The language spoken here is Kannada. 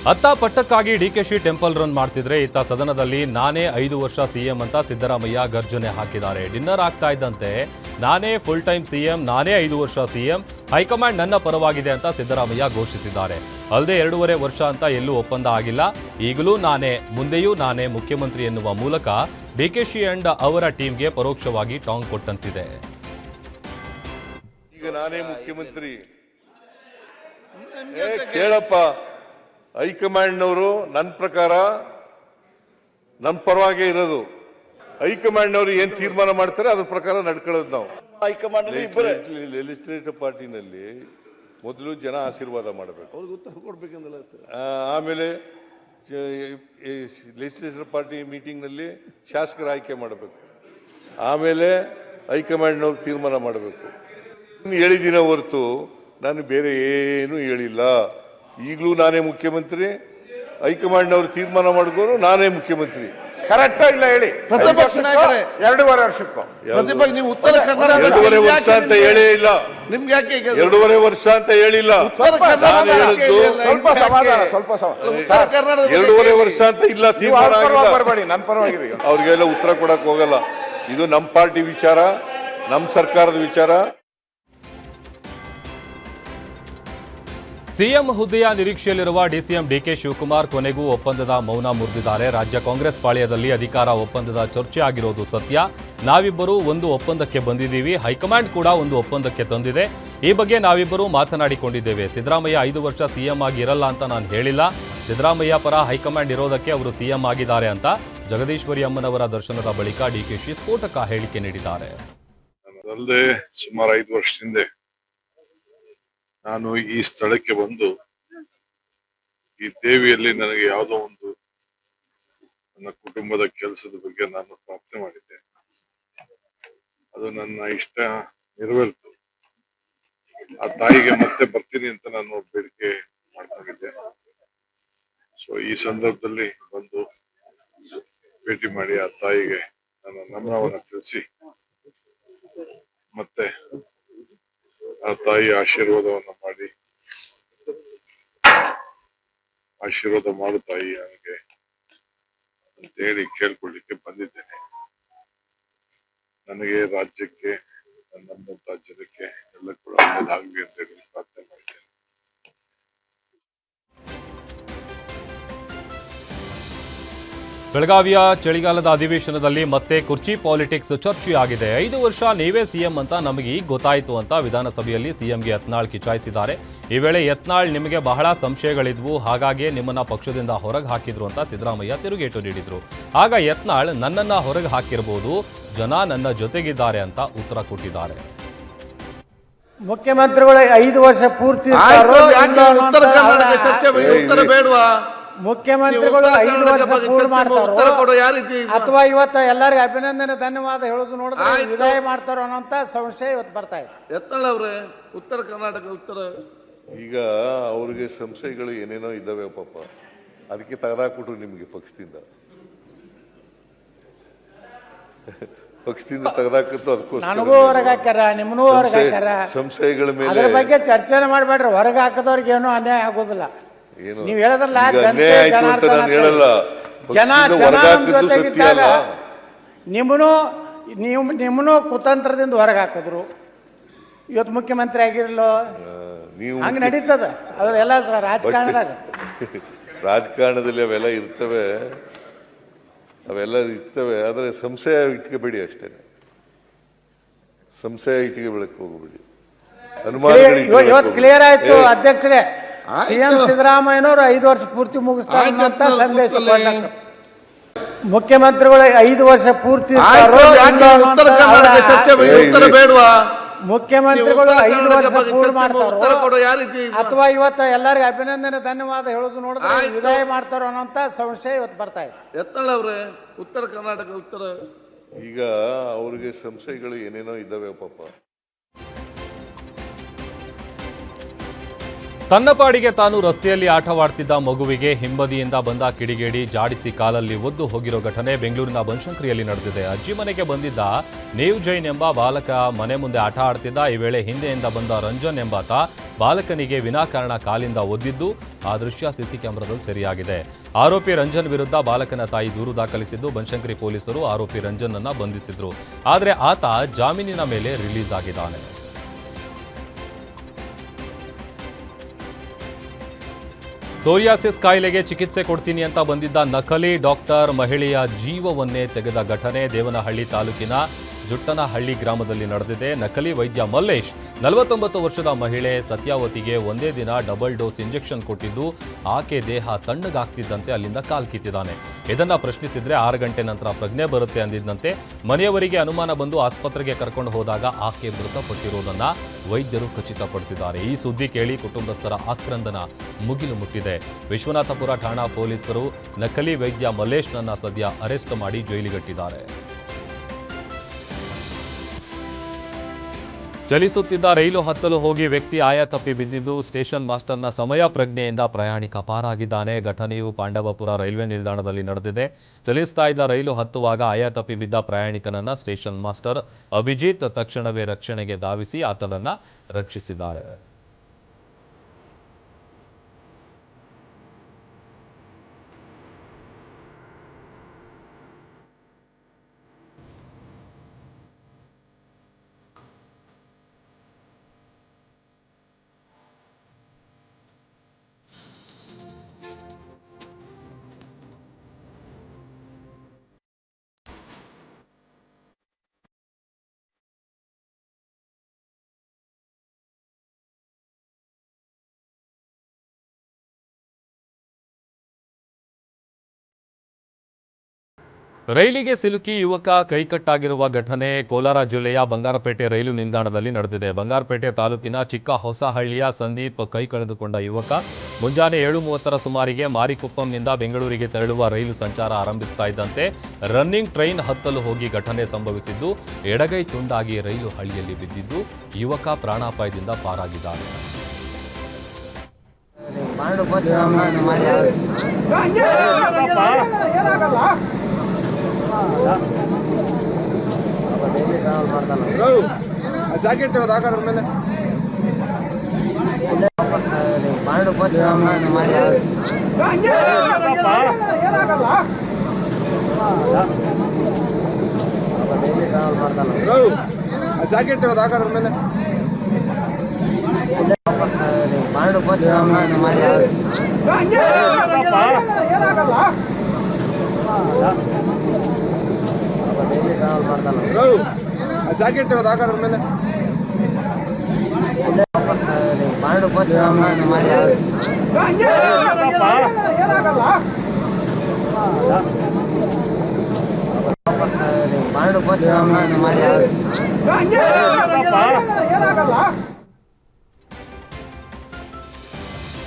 ಅತ್ತ ಪಟ್ಟಕ್ಕಾಗಿ ಡಿಕೆಶಿ ಟೆಂಪಲ್ ರನ್ ಮಾಡ್ತಿದ್ರೆ ಇತ್ತ ಸದನದಲ್ಲಿ ನಾನೇ 5 ವರ್ಷ ಸಿಎಂ ಅಂತ ಸಿದ್ದರಾಮಯ್ಯ ಗರ್ಜನೆ ಹಾಕಿದ್ದಾರೆ. ಡಿನ್ನರ್ ಆಗ್ತಾ ಇದ್ದಂತೆ ನಾನೇ ಫುಲ್ ಟೈಮ್ ಸಿಎಂ, ನಾನೇ 5 ವರ್ಷ ಸಿಎಂ, ಹೈಕಮಾಂಡ್ ನನ್ನ ಪರವಾಗಿದೆ ಅಂತ ಸಿದ್ದರಾಮಯ್ಯ ಘೋಷಿಸಿದ್ದಾರೆ. ಅಲ್ಲದೆ 2.5 ವರ್ಷ ಅಂತ ಎಲ್ಲೂ ಒಪ್ಪಂದ ಆಗಿಲ್ಲ, ಈಗಲೂ ನಾನೇ, ಮುಂದೆಯೂ ನಾನೇ ಮುಖ್ಯಮಂತ್ರಿ ಎನ್ನುವ ಮೂಲಕ ಡಿಕೆಶಿ ಅಂಡ್ ಅವರ ಟೀಮ್ಗೆ ಪರೋಕ್ಷವಾಗಿ ಟಾಂಗ್ ಕೊಟ್ಟಂತಿದೆ. ಈಗ ನಾನೇ ಮುಖ್ಯಮಂತ್ರಿ ಕೇಳಪ್ಪ, ಹೈಕಮಾಂಡ್ನವರು ನನ್ನ ಪ್ರಕಾರ ನನ್ನ ಪರವಾಗಿ ಇರೋದು. ಹೈಕಮಾಂಡ್ನವರು ಏನ್ ತೀರ್ಮಾನ ಮಾಡ್ತಾರೆ ಅದ್ರ ಪ್ರಕಾರ ನಡ್ಕೊಳ್ಳೋದು ನಾವು. ಹೈಕಮಾಂಡ್ ಲೆಜಿಸ್ಲೇಟಿವ್ ಪಾರ್ಟಿನಲ್ಲಿ ಮೊದಲು ಜನ ಆಶೀರ್ವಾದ ಮಾಡಬೇಕು, ಅವ್ರಿಗೆ ಉತ್ತರ ಕೊಡ್ಬೇಕಂದಲ್ಲ ಸರ್. ಆಮೇಲೆ ಲೆಜಿಸ್ಲೇಟಿವ್ ಪಾರ್ಟಿ ಮೀಟಿಂಗ್ನಲ್ಲಿ ಶಾಸಕರ ಆಯ್ಕೆ ಮಾಡಬೇಕು, ಆಮೇಲೆ ಹೈಕಮಾಂಡ್ನವ್ರು ತೀರ್ಮಾನ ಮಾಡಬೇಕು. ಹೇಳಿದಿನ ಹೊರತು ನಾನು ಬೇರೆ ಏನು ಹೇಳಿಲ್ಲ. ಈಗಲೂ ನಾನೇ ಮುಖ್ಯಮಂತ್ರಿ, ಹೈಕಮಾಂಡ್ ಅವರು ತೀರ್ಮಾನ ಮಾಡಿದ್ರು ನಾನೇ ಮುಖ್ಯಮಂತ್ರಿ. ಕರೆಕ್ಟ್ ಇಲ್ಲ ಹೇಳಿ. ಪ್ರತಿಪಕ್ಷ ನಾಯಕರೇ 2.5 ವರ್ಷಕ್ಕೂ ಪ್ರತಿಪಕ್ಷ ನೀವು ಉತ್ತರ ಕರ್ನಾಟಕ 2.5 ವರ್ಷ ಅಂತ ಹೇಳೇ ಇಲ್ಲ. ನಿಮ್ಗೆ ಯಾಕೆ 2.5 ವರ್ಷ ಅಂತ ಹೇಳಿಲ್ಲ. ಸ್ವಲ್ಪ ಸಮಾಧಾನ, ಸ್ವಲ್ಪ ಉತ್ತರ ಕರ್ನಾಟಕ 2.5 ವರ್ಷ ಅಂತ ಇಲ್ಲ. ತೀರ್ಮಾನ ಬರಬೇಡಿ, ನನ್ನ ಪರವಾಗಿರಿ. ಅವ್ರಿಗೆಲ್ಲ ಉತ್ತರ ಕೊಡಕ್ ಹೋಗಲ್ಲ. ಇದು ನಮ್ಮ ಪಾರ್ಟಿ ವಿಚಾರ, ನಮ್ಮ ಸರ್ಕಾರದ ವಿಚಾರ. ಸಿಎಂ ಹುದ್ದೆಯ ನಿರೀಕ್ಷೆಯಲ್ಲಿರುವ ಡಿಸಿಎಂ ಡಿಕೆ ಶಿವಕುಮಾರ್ ಕೊನೆಗೂ ಒಪ್ಪಂದದ ಮೌನ ಮುರಿದಿದ್ದಾರೆ. ರಾಜ್ಯ ಕಾಂಗ್ರೆಸ್ ಪಾಳ್ಯದಲ್ಲಿ ಅಧಿಕಾರ ಒಪ್ಪಂದದ ಚರ್ಚೆ ಆಗಿರೋದು ಸತ್ಯ. ನಾವಿಬ್ಬರೂ ಒಂದು ಒಪ್ಪಂದಕ್ಕೆ ಬಂದಿದ್ದೀವಿ, ಹೈಕಮಾಂಡ್ ಕೂಡ ಒಂದು ಒಪ್ಪಂದಕ್ಕೆ ತಂದಿದೆ. ಈ ಬಗ್ಗೆ ನಾವಿಬ್ಬರೂ ಮಾತನಾಡಿಕೊಂಡಿದ್ದೇವೆ. ಸಿದ್ದರಾಮಯ್ಯ 5 ವರ್ಷ ಸಿಎಂ ಆಗಿ ಇರಲ್ಲ ಅಂತ ನಾನು ಹೇಳಿಲ್ಲ. ಸಿದ್ದರಾಮಯ್ಯ ಪರ ಹೈಕಮಾಂಡ್ ಇರೋದಕ್ಕೆ ಅವರು ಸಿಎಂ ಆಗಿದ್ದಾರೆ ಅಂತ ಜಗದೀಶ್ವರಿ ಅಮ್ಮನವರ ದರ್ಶನದ ಬಳಿಕ ಡಿಕೆಶಿ ಸ್ಫೋಟಕ ಹೇಳಿಕೆ ನೀಡಿದ್ದಾರೆ. ಸುಮಾರು 5 ವರ್ಷದಿಂದ ನಾನು ಈ ಸ್ಥಳಕ್ಕೆ ಬಂದು ಈ ದೇವಿಯಲ್ಲಿ ನನಗೆ ಯಾವುದೋ ಒಂದು ನನ್ನ ಕುಟುಂಬದ ಕೆಲಸದ ಬಗ್ಗೆ ನಾನು ಪ್ರಾರ್ಥನೆ ಮಾಡಿದ್ದೆ. ಅದು ನನ್ನ ಇಷ್ಟ ನೆರವೇರಿತು. ಆ ತಾಯಿಗೆ ಮತ್ತೆ ಬರ್ತೀನಿ ಅಂತ ನಾನು ಬೇಡಿಕೆ ಮಾಡ್ಕೊಂಡಿದ್ದೆ. ಸೊ ಈ ಸಂದರ್ಭದಲ್ಲಿ ಬಂದು ಭೇಟಿ ಮಾಡಿ ಆ ತಾಯಿಗೆ ನನ್ನ ನಮನವನ್ನು ತಿಳಿಸಿ ಮತ್ತೆ ಆ ತಾಯಿ ಆಶೀರ್ವಾದವನ್ನು ಮಾಡಿ, ಆಶೀರ್ವಾದ ಮಾಡು ತಾಯಿ ನನಗೆ ಅಂತ ಹೇಳಿ ಕೇಳ್ಕೊಳ್ಳಿಕ್ಕೆ ಬಂದಿದ್ದೇನೆ. ನನಗೆ, ರಾಜ್ಯಕ್ಕೆ, ನಮ್ಮಂತ ಜನಕ್ಕೆ ಎಲ್ಲ ಕೂಡ ಒಳ್ಳೆಯದಾಗಲಿ ಅಂತ ಹೇಳಿ ಪ್ರಾರ್ಥನೆ ಮಾಡಿದ್ದೇನೆ. ಬೆಳಗಾವಿಯ ಚಳಿಗಾಲದ ಅಧಿವೇಶನದಲ್ಲಿ ಮತ್ತೆ ಕುರ್ಚಿ ಪಾಲಿಟಿಕ್ಸ್ ಚರ್ಚೆಯಾಗಿದೆ. 5 ವರ್ಷ ನೀವೇ ಸಿಎಂ ಅಂತ ನಮಗೆ ಈಗ ಗೊತ್ತಾಯಿತು ಅಂತ ವಿಧಾನಸಭೆಯಲ್ಲಿ ಸಿಎಂಗೆ ಯತ್ನಾಳ್ ಕಿಚಾಯಿಸಿದ್ದಾರೆ. ಈ ವೇಳೆ ಯತ್ನಾಳ್, ನಿಮಗೆ ಬಹಳ ಸಂಶಯಗಳಿದ್ವು, ಹಾಗಾಗಿ ನಿಮ್ಮನ್ನ ಪಕ್ಷದಿಂದ ಹೊರಗೆ ಹಾಕಿದ್ರು ಅಂತ ಸಿದ್ದರಾಮಯ್ಯ ತಿರುಗೇಟು ನೀಡಿದ್ರು. ಆಗ ಯತ್ನಾಳ್, ನನ್ನನ್ನ ಹೊರಗೆ ಹಾಕಿರಬಹುದು, ಜನ ನನ್ನ ಜೊತೆಗಿದ್ದಾರೆ ಅಂತ ಉತ್ತರ ಕೊಟ್ಟಿದ್ದಾರೆ. ಮುಖ್ಯಮಂತ್ರಿಗಳು 5 ವರ್ಷ ಪೂರ್ತಿ ಮುಖ್ಯಮಂತ್ರಿಗಳು 5 ವರ್ಷ ಪೂರ್ಣ ಮಾಡ್ತಾರೋ ಅಥವಾ ಇವತ್ತು ಎಲ್ಲರಿಗೂ ಅಭಿನಂದನೆ ಧನ್ಯವಾದ ಹೇಳೋದು ನೋಡಿದ್ರೆ ವಿದಾಯ ಮಾಡ್ತಾರೋ ಅನ್ನೋಂತ ಸಂಶಯ ಇವತ್ತು ಬರ್ತಾ ಇದೆ. ಯತ್ನಾಳ್ ಅವರೇ, ಉತ್ತರ ಕರ್ನಾಟಕ ಉತ್ತರ ಈಗ ಅವ್ರಿಗೆ ಸಂಶಯಗಳು ಏನೇನೋ ಇದ್ದಾವೆ ಪಾಪ, ಅದಕ್ಕೆ ತೆಗೆದಾಕ್ಬಿಟ್ರು ನಿಮ್ಗೆ ಪಕ್ಷದಿಂದ ತೆಗೆದಾಕಿತ್ತು. ಅದಕ್ಕೋಸ್ಕರ ನನಗೂ ಹೊರಗೆ ಹಾಕ್ಯಾರ, ನಿಮ್ಮನ್ನೂ ಹೊರಗೆ ಹಾಕ್ಯಾರ. ಸಂಶಯಗಳ ಮೇಲೆ ಅದ್ರ ಬಗ್ಗೆ ಚರ್ಚೆನೆ ಮಾಡ್ಬೇಡ್ರಿ. ಹೊರಗೆ ಹಾಕದವ್ರಿಗೆ ಏನೂ ಅನ್ಯಾಯ ಆಗೋದಿಲ್ಲ. ನೀವ್ ಹೇಳದ್ರಲ್ಲ, ಹೇಳಲ್ಲ, ಜನ ಜೊತೆಗಿದ್ದಾಗ ನಿಮ್ಮನ್ನು ಕುತಂತ್ರದಿಂದ ಹೊರಗೆ ಹಾಕಿದ್ರು. ಇವತ್ತು ಮುಖ್ಯಮಂತ್ರಿ ಆಗಿರಲ್ಲೋ, ಹಂಗ ನಡೀತದ. ಅವೆಲ್ಲ ರಾಜಕಾರಣದಾಗ ರಾಜಕಾರಣದಲ್ಲಿ ಅವೆಲ್ಲ ಇರ್ತವೆ, ಆದ್ರೆ ಸಂಶಯ ಇಟ್ಕೋಬೇಡಿ ಅಷ್ಟೇ. ಸಂಶಯ ಇಟ್ಕೋಬೇಡಕ್ಕೆ ಹೋಗಬೇಡಿ. ಇವತ್ತು ಕ್ಲಿಯರ್ ಆಯ್ತು ಅಧ್ಯಕ್ಷರೇ. ಸಿಎಂ ಸಿದ್ದರಾಮಯ್ಯನವರು 5 ವರ್ಷ ಪೂರ್ತಿ ಮುಗಿಸ್ತಾರೆ ಅಂತ ಸಂದೇಶ ಕೊಟ್ಟ. ಮುಖ್ಯಮಂತ್ರಿಗಳು 5 ವರ್ಷ ಪೂರ್ತಿ ಮುಖ್ಯಮಂತ್ರಿಗಳು 5 ವರ್ಷ ಪೂರ್ಣ ಮಾಡ್ತಾರೋ ಅಥವಾ ಇವತ್ತು ಎಲ್ಲರಿಗೂ ಅಭಿನಂದನೆ ಧನ್ಯವಾದ ಹೇಳೋದು ನೋಡಿದ್ರೆ ವಿದಾಯ ಮಾಡ್ತಾರೋ ಅನ್ನೋಂತ ಸಂಶಯ ಇವತ್ತು ಬರ್ತಾ ಇದೆ. ಯತ್ನಾಳ್ ಅವರೇ, ಉತ್ತರ ಕರ್ನಾಟಕ ಉತ್ತರ ಈಗ ಅವ್ರಿಗೆ ಸಂಶಯಗಳು ಏನೇನೋ ಇದ್ದಾವೆ ಪಾಪ. ತನ್ನ ಪಾಡಿಗೆ ತಾನು ರಸ್ತೆಯಲ್ಲಿ ಆಟವಾಡ್ತಿದ್ದ ಮಗುವಿಗೆ ಹಿಂಬದಿಯಿಂದ ಬಂದ ಕಿಡಿಗೇಡಿ ಜಾಡಿಸಿ ಕಾಲಲ್ಲಿ ಒದ್ದು ಹೋಗಿರೋ ಘಟನೆ ಬೆಂಗಳೂರಿನ ಬನಶಂಕರಿಯಲ್ಲಿ ನಡೆದಿದೆ. ಅಜ್ಜಿ ಮನೆಗೆ ಬಂದಿದ್ದ ನೇವ್ ಜೈನ್ ಎಂಬ ಬಾಲಕ ಮನೆ ಮುಂದೆ ಆಟ ಆಡ್ತಿದ್ದ. ಈ ವೇಳೆ ಹಿಂದೆಯಿಂದ ಬಂದ ರಂಜನ್ ಎಂಬಾತ ಬಾಲಕನಿಗೆ ವಿನಾಕಾರಣ ಕಾಲಿಂದ ಒದ್ದಿದ್ದು ಆ ದೃಶ್ಯ ಸಿಸಿ ಕ್ಯಾಮೆರಾದಲ್ಲಿ ಸೆರೆಯಾಗಿದೆ. ಆರೋಪಿ ರಂಜನ್ ವಿರುದ್ಧ ಬಾಲಕನ ತಾಯಿ ದೂರು ದಾಖಲಿಸಿದ್ದು ಬನಶಂಕರಿ ಪೊಲೀಸರು ಆರೋಪಿ ರಂಜನ್ ಅನ್ನ ಬಂಧಿಸಿದ್ರು. ಆದರೆ ಆತ ಜಾಮೀನಿನ ಮೇಲೆ ರಿಲೀಸ್ ಆಗಿದ್ದಾನೆ. ಸೋರಿಯಾಸಿಸ್ ಕಾಯಿಲೆಗೆ ಚಿಕಿತ್ಸೆ ಕೊಡ್ತೀನಿ ಅಂತ ಬಂದಿದ್ದ ನಕಲಿ ಡಾಕ್ಟರ್ ಮಹಿಳೆಯ ಜೀವವನ್ನೇ ತೆಗೆದ ಘಟನೆ ದೇವನಹಳ್ಳಿ ತಾಲೂಕಿನ ಜುಟ್ಟನಹಳ್ಳಿ ಗ್ರಾಮದಲ್ಲಿ ನಡೆದಿದೆ. ನಕಲಿ ವೈದ್ಯ ಮಲ್ಲೇಶ್ 49 ವರ್ಷದ ಮಹಿಳೆ ಸತ್ಯಾವತಿಗೆ ಒಂದೇ ದಿನ ಡಬಲ್ ಡೋಸ್ ಇಂಜೆಕ್ಷನ್ ಕೊಟ್ಟಿದ್ದು ಆಕೆ ದೇಹ ತಣ್ಣಗಾಗ್ತಿದ್ದಂತೆ ಅಲ್ಲಿಂದ ಕಾಲ್ಕಿತ್ತಿದ್ದಾನೆ. ಇದನ್ನ ಪ್ರಶ್ನಿಸಿದ್ರೆ 6 ಗಂಟೆ ನಂತರ ಪ್ರಜ್ಞೆ ಬರುತ್ತೆ ಅಂದಿದ್ದಂತೆ ಮನೆಯವರಿಗೆ ಅನುಮಾನ ಬಂದು ಆಸ್ಪತ್ರೆಗೆ ಕರ್ಕೊಂಡು ಹೋದಾಗ ಆಕೆ ಮೃತಪಟ್ಟಿರುವುದನ್ನ ವೈದ್ಯರು ಖಚಿತಪಡಿಸಿದ್ದಾರೆ. ಈ ಸುದ್ದಿ ಕೇಳಿ ಕುಟುಂಬಸ್ಥರ ಆಕ್ರಂದನ ಮುಗಿಲು ಮುಟ್ಟಿದೆ. ವಿಶ್ವನಾಥಪುರ ಠಾಣಾ ಪೊಲೀಸರು ನಕಲಿ ವೈದ್ಯ ಮಲ್ಲೇಶ್ನನ್ನ ಸದ್ಯ ಅರೆಸ್ಟ್ ಮಾಡಿ ಜೈಲಿಗಟ್ಟಿದ್ದಾರೆ. ಚಲಿಸುತ್ತಿದ್ದ ರೈಲು ಹತ್ತಲು ಹೋಗಿ ವ್ಯಕ್ತಿ ಆಯ ತಪ್ಪಿ ಬಿದ್ದಿದ್ದು ಸ್ಟೇಷನ್ ಮಾಸ್ಟರ್ನ ಸಮಯ ಪ್ರಜ್ಞೆಯಿಂದ ಪ್ರಯಾಣಿಕ ಪಾರಾಗಿದ್ದಾನೆ. ಘಟನೆಯು ಪಾಂಡವಪುರ ರೈಲ್ವೆ ನಿಲ್ದಾಣದಲ್ಲಿ ನಡೆದಿದೆ. ಚಲಿಸ್ತಾ ಇದ್ದ ರೈಲು ಹತ್ತುವಾಗ ಆಯ ತಪ್ಪಿ ಬಿದ್ದ ಪ್ರಯಾಣಿಕನನ್ನ ಸ್ಟೇಷನ್ ಮಾಸ್ಟರ್ ಅಭಿಜಿತ್ ತಕ್ಷಣವೇ ರಕ್ಷಣೆಗೆ ಧಾವಿಸಿ ಆತನನ್ನ ರಕ್ಷಿಸಿದ್ದಾರೆ. ರೈಲಿಗೆ ಸಿಲುಕಿ ಯುವಕ ಕೈಕಟ್ಟಾಗಿರುವ ಘಟನೆ ಕೋಲಾರ ಜಿಲ್ಲೆಯ ಬಂಗಾರಪೇಟೆ ರೈಲು ನಿಲ್ದಾಣದಲ್ಲಿ ನಡೆದಿದೆ. ಬಂಗಾರಪೇಟೆ ತಾಲೂಕಿನ ಚಿಕ್ಕ ಹೊಸಹಳ್ಳಿಯ ಸಂದೀಪ್ ಕೈ ಕಳೆದುಕೊಂಡ ಯುವಕ ಮುಂಜಾನೆ 7:30 ಸುಮಾರಿಗೆ ಮಾರಿಕುಪ್ಪಂನಿಂದ ಬೆಂಗಳೂರಿಗೆ ತೆರಳುವ ರೈಲು ಸಂಚಾರ ಆರಂಭಿಸ್ತಾ ಇದ್ದಂತೆ ರನ್ನಿಂಗ್ ಟ್ರೈನ್ ಹತ್ತಲು ಹೋಗಿ ಘಟನೆ ಸಂಭವಿಸಿದ್ದು ಎಡಗೈ ತುಂಡಾಗಿ ರೈಲು ಹಳಿಯಲ್ಲಿ ಬಿದ್ದಿದ್ದು ಯುವಕ ಪ್ರಾಣಾಪಾಯದಿಂದ ಪಾರಾಗಿದ್ದಾನೆ. ಜಾಕೆಟ್ ಹಾಕೋದ್ರ ಮೇಲೆ ಜಾಕೆಟ್ ಹಾಕೋದ್ರ ಮೇಲೆ ಜಾಕೆಟ್ ಹಾಕೋದ್ರ ಮೇಲೆ ಏನಾಗಲ್ಲ